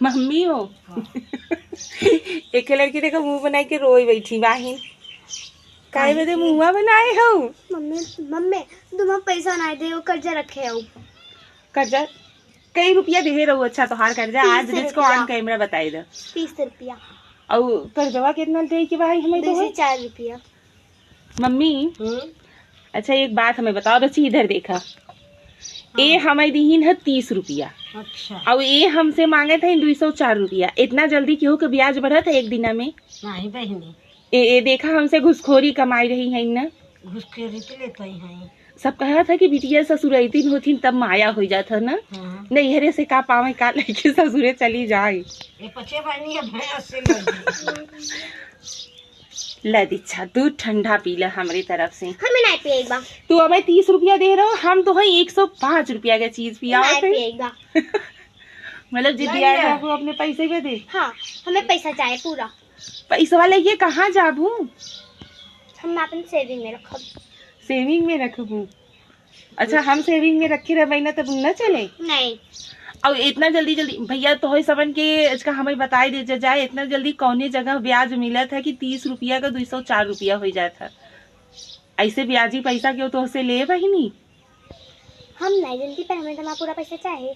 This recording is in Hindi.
मम्मी हो। हाँ। एक लड़की देखो मुंह बना के रोई बैठी बाहिन। काय बदे मुंह बनाए हो? मम्मी मम्मी तुम पैसा नहीं दे, कर्जा रखे हो। कर्जा कई रुपया दे रहो? अच्छा तोहार कर्जा आज 30 जिसको रुपया। ऑन कैमरा बताई दे। 30 रुपया। और कर्जवा कितना दे के भाई हमें? 2 से 4 रुपया। मम्मी अच्छा एक बात हमें बताओ, बच्ची इधर देखा। ए हमें दीन है 30 रुपया। अच्छा। और ये हमसे मांगे थे 204 रुपया। इतना जल्दी क्यों के ब्याज बढ़ा था एक दिन में? नहीं बहनी, ए देखा हमसे घुसखोरी कमाई रही है ना। घुसखोरी तो लेते ही हैं। सब कहा था कि बिटिया ससुरैतीन होती तब माया हो जाता ना। नैहरे से का पावे का लेके ससुरे चली जाए। ये पचे बहनी है भैंस से लगी। ले दीक्षा तू ठंडा पी ले हमारी तरफ से। हमें नहीं पिएगा। तू हमें 30 रुपया दे रहा हो, हम तो है 105 रुपया का चीज पिया। मतलब जी दिया है वो अपने पैसे पे दे। हाँ, हमें पैसा चाहिए पूरा। पैसा वाले ये कहाँ जाबू? हम अपन सेविंग में रखब। सेविंग में रखबू? अच्छा हम सेविंग में रखे रहे ना तब न चले। नहीं और इतना जल्दी जल्दी भैया तो है सबन के इसका हमें बताई दे जाए। इतना जल्दी कौने जगह ब्याज मिला था कि 30 रुपया का 204 रुपया हो जाता? ऐसे ब्याजी पैसा क्यों तो से ले बहिनी? हम नहीं जल्दी पर हमें तो पूरा पैसा चाहिए।